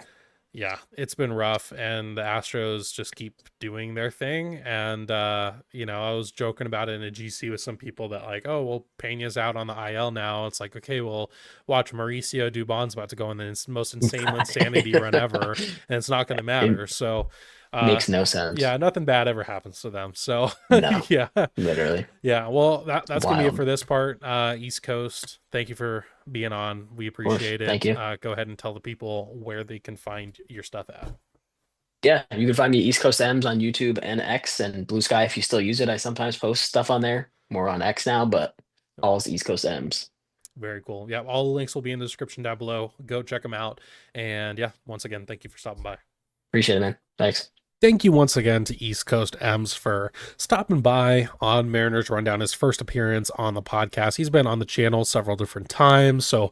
yeah, it's been rough, and the Astros just keep doing their thing. And I was joking about it in a GC with some people that like, oh well, Pena's out on the IL now. It's like, okay, well, watch Mauricio Dubon's about to go in the most insane insanity run ever, and it's not going to It matter. So, uh, makes no sense. yeah, nothing bad ever happens to them. So, No, yeah, literally. yeah. Well, that's gonna be it Wild. for this part. East Coast, thank you for being on. We Of course. appreciate Thank it. you. Go ahead and tell the people where they can find your stuff at. Yeah, you can find me East Coast M's on YouTube and X and Blue Sky if you still use it. I sometimes post stuff on there, more on X now, but all is East Coast M's. Very cool. Yeah, all the links will be in the description down below. Go check them out. And yeah, once again, thank you for stopping by. Appreciate it, man. Thanks. Thank you once again to East Coast M's for stopping by on Mariners Rundown, his first appearance on the podcast. He's been on the channel several different times, so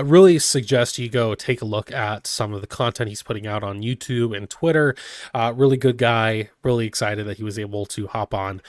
really suggest you go take a look at some of the content he's putting out on YouTube and Twitter. Really good guy. Really excited that he was able to hop on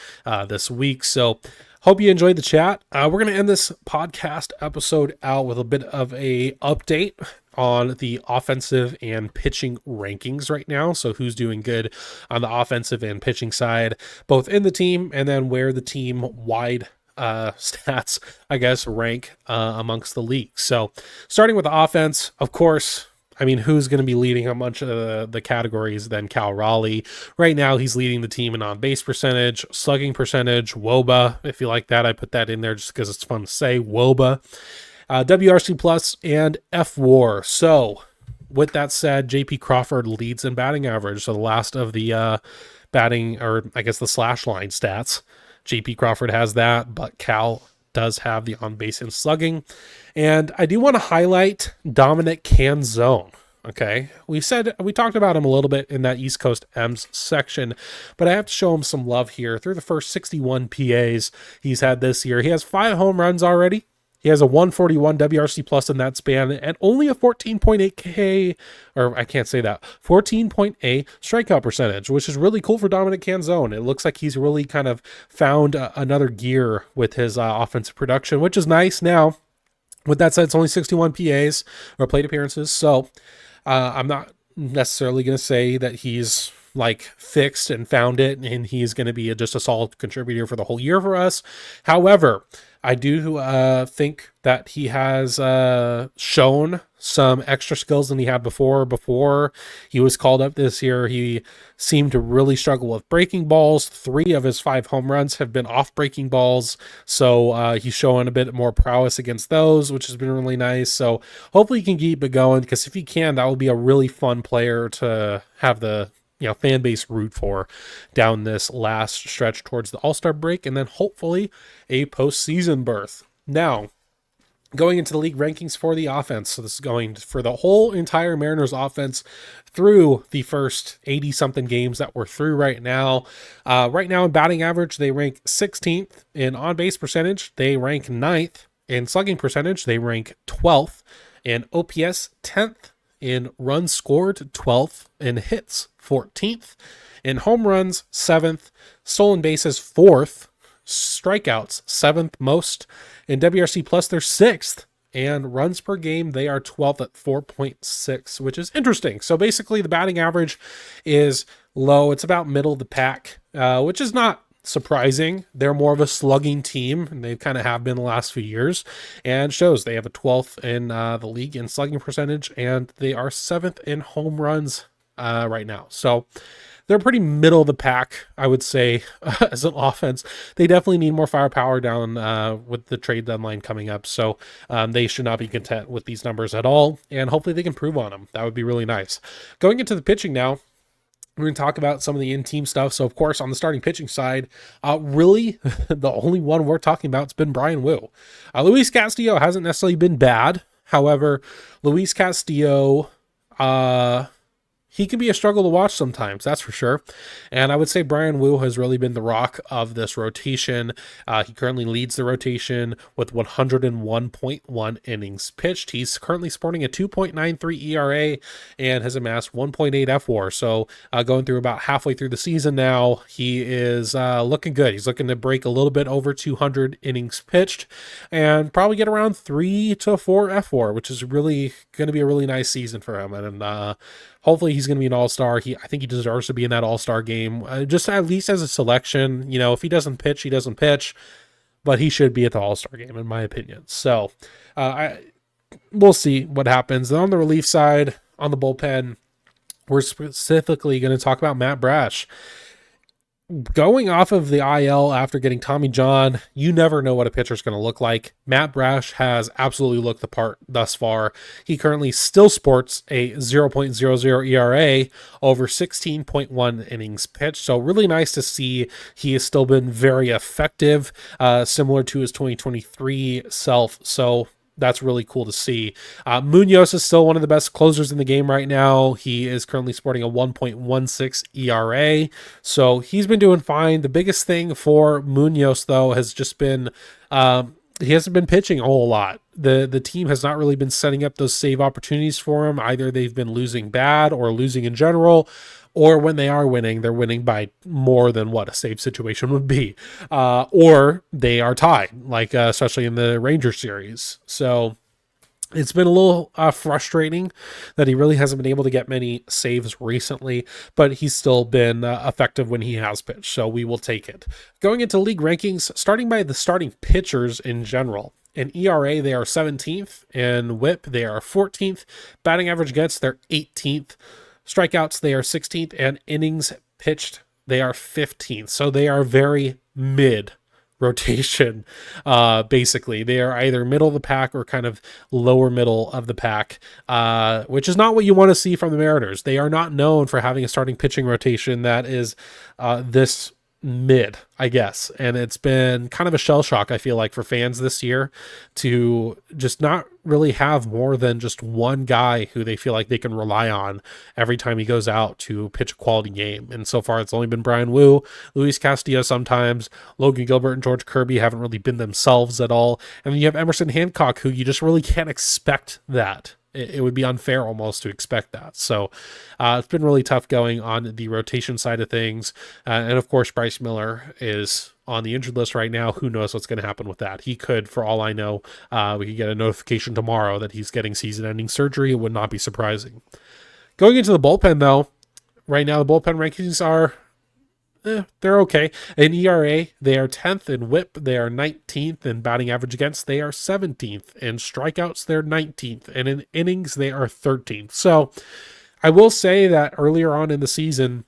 this week. So Hope you enjoyed the chat. We're going to end this podcast episode out with a bit of a update on the offensive and pitching rankings right now. So who's doing good on the offensive and pitching side, both in the team and then where the team wide stats, I guess, rank amongst the league. So starting with the offense, of course, I mean, who's going to be leading a bunch of the categories than Cal Raleigh? Right now, he's leading the team in on-base percentage, slugging percentage, WOBA. If you like that, I put that in there just because it's fun to say, WOBA. WRC Plus, and F-WAR. So, with that said, JP Crawford leads in batting average. So, the last of the batting, or I guess the slash line stats. JP Crawford has that, but Cal does have the on-base and slugging. And I do want to highlight Dominic Canzone. Okay, we talked about him a little bit in that East Coast M's section, but I have to show him some love here. Through the first 61 PAs he's had this year, he has 5 home runs already. He has a 141 WRC plus in that span and only a 14.8 K, or I can't say that, 14.8 strikeout percentage, which is really cool for Dominic Canzone. It looks like he's really kind of found another gear with his offensive production, which is nice. Now, with that said, it's only 61 PAs or plate appearances, so I'm not necessarily going to say that he's like fixed and found it and he's going to be just a solid contributor for the whole year for us. However, I do think that he has shown some extra skills than he had before. Before he was called up this year, he seemed to really struggle with breaking balls. 3 of his 5 home runs have been off breaking balls. So he's showing a bit more prowess against those, which has been really nice. So hopefully he can keep it going, because if he can, that would be a really fun player to have the fan base root for down this last stretch towards the All-Star break, and then hopefully a postseason berth. Now, going into the league rankings for the offense. So this is going for the whole entire Mariners offense through the first 80-something games that we're through right now. Right now in batting average, they rank 16th. In on-base percentage, they rank 9th. In slugging percentage, they rank 12th. In OPS, 10th. In runs scored, 12th. In hits, 14th. In home runs, 7th. Stolen bases, 4th. Strikeouts, 7th most. In WRC plus, they're 6th. And runs per game, they are 12th at 4.6, which is interesting. So basically, the batting average is low. It's about middle of the pack, which is not surprising. They're more of a slugging team, and they kind of have been the last few years, and shows they have a 12th in the league in slugging percentage, and they are 7th in home runs right now. So they're pretty middle of the pack, I would say, as an offense. They definitely need more firepower down with the trade deadline coming up. So they should not be content with these numbers at all, and hopefully they can improve on them. That would be really nice. Going into the pitching now, we're going to talk about some of the in-team stuff. So, of course, on the starting pitching side, really the only one we're talking about has been Brian Wu. Luis Castillo hasn't necessarily been bad. However, Luis Castillo, he can be a struggle to watch sometimes, that's for sure. And I would say Brian Wu has really been the rock of this rotation. He currently leads the rotation with 101.1 innings pitched. He's currently sporting a 2.93 ERA and has amassed 1.8 FWAR. So going through about halfway through the season now, he is looking good. He's looking to break a little bit over 200 innings pitched and probably get around 3 to 4 FWAR, which is really going to be a really nice season for him. And hopefully he's going to be an all-star. I think he deserves to be in that all-star game, just at least as a selection. If he doesn't pitch, he doesn't pitch, but he should be at the all-star game, in my opinion. So we'll see what happens. And on the relief side, on the bullpen, we're specifically going to talk about Matt Brash. Going off of the IL after getting Tommy John, you never know what a pitcher's going to look like. Matt Brash has absolutely looked the part thus far. He currently still sports a 0.00 ERA over 16.1 innings pitched. So really nice to see. He has still been very effective, similar to his 2023 self. So that's really cool to see. Munoz is still one of the best closers in the game right now. He is currently sporting a 1.16 ERA. So he's been doing fine. The biggest thing for Munoz, though, has just been he hasn't been pitching a whole lot. The team has not really been setting up those save opportunities for him. Either they've been losing bad or losing in general, or when they are winning, they're winning by more than what a save situation would be, or they are tied, like especially in the Ranger series. So it's been a little frustrating that he really hasn't been able to get many saves recently, but he's still been effective when he has pitched, so we will take it. Going into league rankings, starting by the starting pitchers in general. In ERA, they are 17th. In WHIP, they are 14th. Batting average against, they're 18th. Strikeouts, they are 16th. And innings pitched, they are 15th. So they are very mid rotation. Basically, they are either middle of the pack or kind of lower middle of the pack, which is not what you want to see from the Mariners. They are not known for having a starting pitching rotation that is this mid, I guess. And it's been kind of a shell shock, I feel like, for fans this year to just not really have more than just one guy who they feel like they can rely on every time he goes out to pitch a quality game. And so far, it's only been Brian Wu, Luis Castillo sometimes, Logan Gilbert and George Kirby haven't really been themselves at all. And then you have Emerson Hancock, who you just really can't expect that. It would be unfair almost to expect that. So it's been really tough going on the rotation side of things. And of course, Bryce Miller is on the injured list right now. Who knows what's going to happen with that? He could, for all I know, we could get a notification tomorrow that he's getting season-ending surgery. It would not be surprising. Going into the bullpen, though, right now the bullpen rankings are they're okay. In ERA, they are 10th. In WHIP, they are 19th. In batting average against, they are 17th. In strikeouts, they're 19th. And in innings, they are 13th. So I will say that earlier on in the season,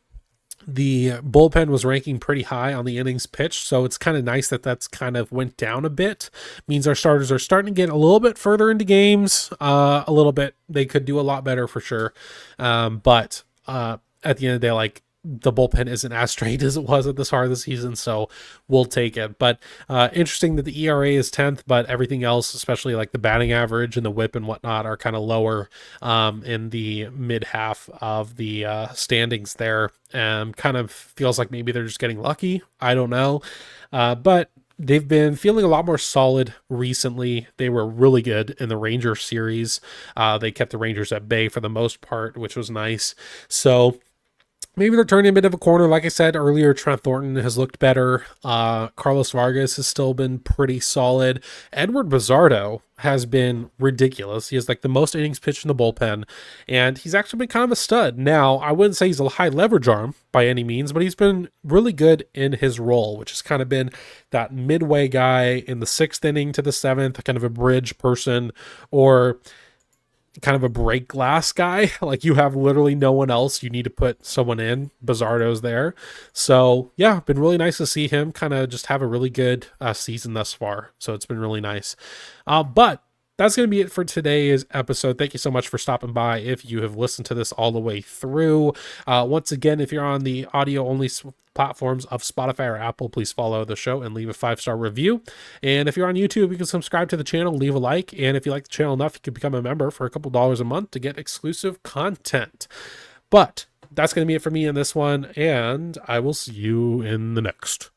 the bullpen was ranking pretty high on the innings pitched. So it's kind of nice that that's kind of went down a bit. Means our starters are starting to get a little bit further into games. A little bit. They could do a lot better for sure. But at the end of the day, like, the bullpen isn't as straight as it was at the start of the season, so we'll take it. But interesting that the ERA is 10th, but everything else, especially like the batting average and the WHIP and whatnot, are kind of lower in the mid half of the standings there. Kind of feels like maybe they're just getting lucky. I don't know. But they've been feeling a lot more solid recently. They were really good in the Ranger series. They kept the Rangers at bay for the most part, which was nice. So maybe they're turning a bit of a corner. Like I said earlier, Trent Thornton has looked better. Carlos Vargas has still been pretty solid. Edward Bizardo has been ridiculous. He has like the most innings pitched in the bullpen, and he's actually been kind of a stud. Now, I wouldn't say he's a high leverage arm by any means, but he's been really good in his role, which has kind of been that midway guy in the 6th inning to the 7th, kind of a bridge person, or kind of a break glass guy. Like, you have literally no one else. You need to put someone in. Bizardo's there. So yeah, been really nice to see him kind of just have a really good season thus far. So it's been really nice. But that's going to be it for today's episode. Thank you so much for stopping by. If you have listened to this all the way through, once again, if you're on the audio only platforms of Spotify or Apple, please follow the show and leave a 5-star review. And if you're on YouTube, you can subscribe to the channel, leave a like. And if you like the channel enough, you can become a member for a couple dollars a month to get exclusive content. But that's going to be it for me in this one, and I will see you in the next.